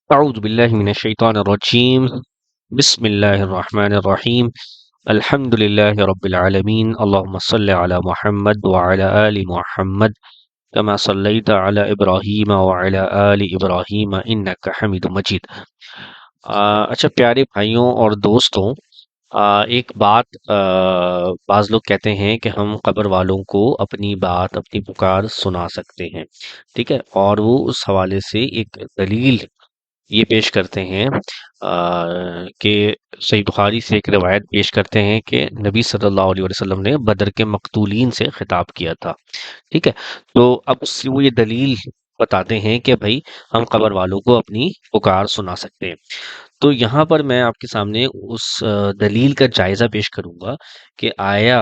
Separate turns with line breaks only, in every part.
أعوذ بالله من الشيطان الرجيم. بسم الله الرحمن الرحيم. الحمد لله رب العالمين. اللهم صل على محمد وعلى آل محمد كما صليت على إبراهيم وعلى آل إبراهيم إنك حميد مجيد. अच्छा प्यारे भाइयों और दोस्तों, एक बात, बाज़ लोग कहते हैं कि हम कब्र वालों को अपनी बात अपनी पुकार सुना सकते हैं। ठीक है, और वो उस हवाले से एक दलील ये पेश करते हैं कि सही बुखारी से एक रिवायत पेश करते हैं कि नबी सल्लल्लाहु अलैहि वसल्लम ने बदर के मकतूलीन से खिताब किया था। ठीक है, तो अब उससे वो ये दलील बताते हैं कि भाई हम कब्र वालों को अपनी पुकार सुना सकते हैं। तो यहाँ पर मैं आपके सामने उस दलील का जायज़ा पेश करूँगा कि आया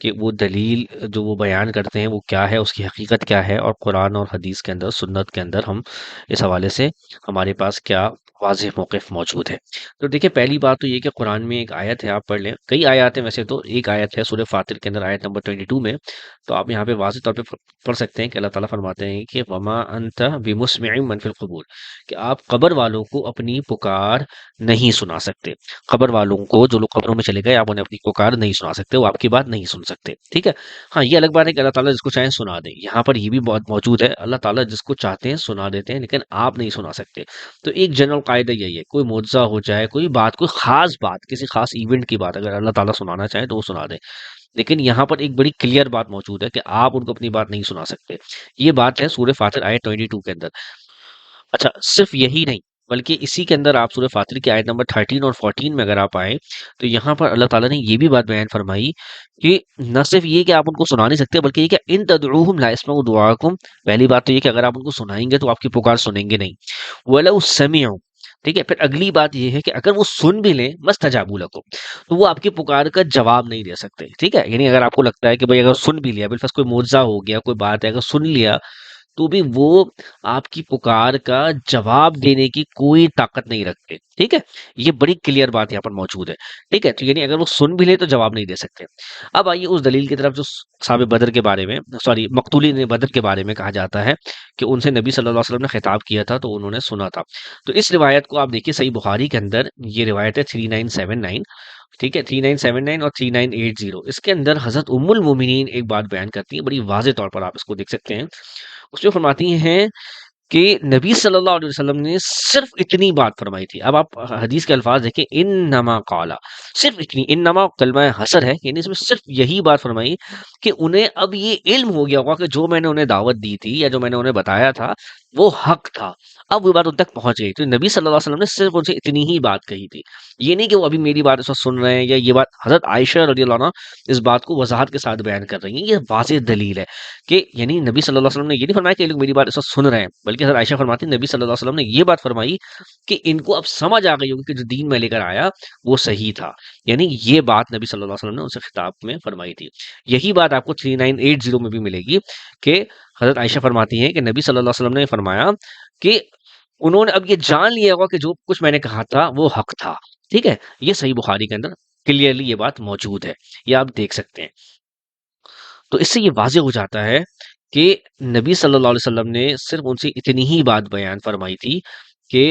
कि वो दलील जो वो बयान करते हैं वो क्या है, उसकी हकीकत क्या है, और कुरान और हदीस के अंदर, सुन्नत के अंदर हम इस हवाले से हमारे पास क्या वाज़ेह मौक़िफ़ मौजूद है। तो देखिए, पहली बात तो ये कि कुरान में एक आयत है, आप पढ़ लें। कई आयत हैं वैसे तो, एक आयत है सूरह फ़ातिर के अंदर, आयत नंबर 22 में। तो आप यहाँ पे वाज़ेह तौर पे पढ़ सकते हैं कि अल्लाह ताला फरमाते हैं कि वमा अंत बिमुस्मिइन मन फिल क़ुबूर, कि आप कब्र वालों को अपनी पुकार नहीं सुना सकते। कब्र वालों को, जो लोग कब्रों में चले गए, आप उन्हें अपनी पुकार नहीं सुना सकते, वो आपकी बात नहीं सुन सकते। ठीक है? हाँ, ये अलग बात है कि अल्लाह ताला जिसको चाहें सुना दें। यहाँ पर ये भी बहुत मौजूद है, अल्लाह ताला जिसको चाहते हैं सुना देते हैं, लेकिन आप नहीं सुना सकते। तो एक जनरल कायदा यही है, कोई मुअज्ज़ा हो जाए, कोई बात, कोई ख़ास बात, किसी ख़ास इवेंट की बात अगर अल्लाह ताला सुनाना चाहें तो वो सुना दें। लेकिन यहाँ पर एक बड़ी क्लियर बात मौजूद है कि आप उनको अपनी बात नहीं सुना सकते। ये बात है सूरह फातिर आयत 22 के अंदर। अच्छा, सिर्फ यही नहीं, बल्कि इसी के अंदर आप सूरह फातिर की आयत नंबर 13 और 14 में अगर आप आएँ, तो यहाँ पर अल्लाह ताला ने ये भी बात बयान फरमाई कि न सिर्फ ये कि आप उनको सुना नहीं सकते, बल्कि ये कि इन तदऊहुम ला यस्मऊ दुआकुम। पहली बात तो ये कि अगर आप उनको सुनाएँगे तो आपकी पुकार सुनेंगे नहीं। वलौ समिअू, ठीक है? फिर अगली बात ये है कि अगर वो सुन भी लें, मस्तजाबू लकुम, तो वो आपकी पुकार का जवाब नहीं दे सकते। ठीक है? यानी अगर आपको लगता है कि भई अगर सुन भी लिया, बिलफ़र्ज़ कोई मुअज्ज़ा हो गया, कोई बात है, अगर सुन लिया, तो भी वो आपकी पुकार का जवाब देने की कोई ताकत नहीं रखते। ठीक है? ये बड़ी क्लियर बात यहाँ पर मौजूद है। ठीक है? तो यानी अगर वो सुन भी ले तो जवाब नहीं दे सकते। अब आइए उस दलील की तरफ जो साहब बदर के बारे में, सॉरी, मक़तूलीन बदर के बारे में कहा जाता है कि उनसे नबी सल्लल्लाहु अलैहि वसल्लम ने खिताब किया था, तो उन्होंने सुना था। तो इस रिवायत को आप देखिए, सही बुखारी के अंदर ये रिवायत है 3979। ठीक है? 3979 और 3980, इसके अंदर हज़रत उम्मुल मोमिनीन एक बात बयान करती हैं, बड़ी वाज़ेह तौर पर आप इसको देख सकते हैं। उसमें फरमाती हैं कि नबी सल्लल्लाहु अलैहि वसल्लम ने सिर्फ इतनी बात फरमाई थी। अब आप हदीस के अल्फाज देखें, इन्नमा क़ाला, सिर्फ इतनी, इन्नमा कलमा हसर है, यानी इसमें सिर्फ यही बात फरमाई कि उन्हें अब ये इल्म हो गया होगा कि जो मैंने उन्हें दावत दी थी या जो मैंने उन्हें बताया था वो हक था। अब वो बात उन तक पहुंच गई। तो नबी सल्लल्लाहु अलैहि वसल्लम ने सिर्फ उनसे इतनी ही बात कही थी। ये नहीं कि वो अभी मेरी बात इस वक्त सुन रहे हैं, या ये बात हजरत आयशा रदियल्लाहु अन्हा इस बात को वजाहत के साथ बयान कर रही हैं। ये वाज़ेह दलील है कि यानी नबी सल्लल्लाहु अलैहि वसल्लम ने ये नहीं फरमाया कि ये लोग मेरी बात इस वक्त सुन रहे हैं, बल्कि हज़रत आयशा फरमाती हैं नबी सल्लल्लाहु अलैहि वसल्लम ने ये बात फरमाई कि इनको अब समझ आ गई होगी कि जो दीन में लेकर आया वो सही था। यानी ये बात नबी सल्लल्लाहु अलैहि वसल्लम ने उनसे खिताब में फरमाई थी। यही बात आपको 3980 में भी मिलेगी कि हज़रत आयशा फरमाती हैं कि नबी सल्लल्लाहु अलैहि वसल्लम ने फरमाया कि उन्होंने अब ये जान लिया होगा कि जो कुछ मैंने कहा था वो हक था। ठीक है? ये सही बुखारी के अंदर क्लियरली ये बात मौजूद है। ये आप देख सकते हैं। तो इससे ये वाज़ेह हो जाता है कि नबी सल्लल्लाहु अलैहि वसल्लम ने सिर्फ़ उनसे इतनी ही बात बयान फ़रमाई थी कि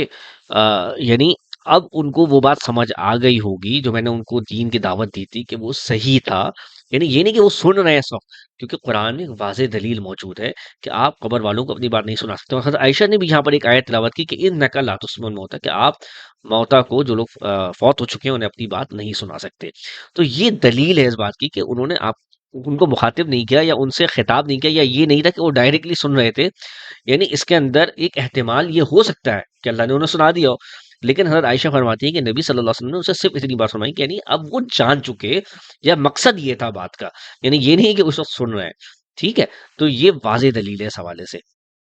यानी अब उनको वो बात समझ आ गई होगी जो मैंने उनको दीन की दावत दी थी कि वो सही था। यानी ये नहीं कि वो सुन रहे हैं इस वक़्त, क्योंकि कुरान में एक वाज़ेह दलील मौजूद है कि आप कब्र वालों को अपनी बात नहीं सुना सकते। और हज़रत आयशा ने भी यहाँ पर एक आयत तिलावत की कि इन्नका ला तुस्मिउल मौता, कि आप मौता को, जो लोग फ़ौत हो चुके हैं, उन्हें अपनी बात नहीं सुना सकते। तो ये दलील है इस बात की कि उन्होंने आप उनको मुखातिब नहीं किया या उनसे खिताब नहीं किया, या ये नहीं था कि वो डायरेक्टली सुन रहे थे। यानी इसके अंदर एक एहतिमाल ये हो सकता है कि अल्लाह ने उन्हें सुना दिया हो। लेकिन हज़रत आयशा फरमाती हैं कि नबी सल्लल्लाहु अलैहि वसल्लम ने उनसे सिर्फ़ इतनी बात फरमाई कि यानी अब वो जान चुके, या मकसद ये था बात का। यानी ये नहीं कि उस वक़्त सुन रहे हैं। ठीक है? तो ये वाज़ेह दलील है इस हवाले से।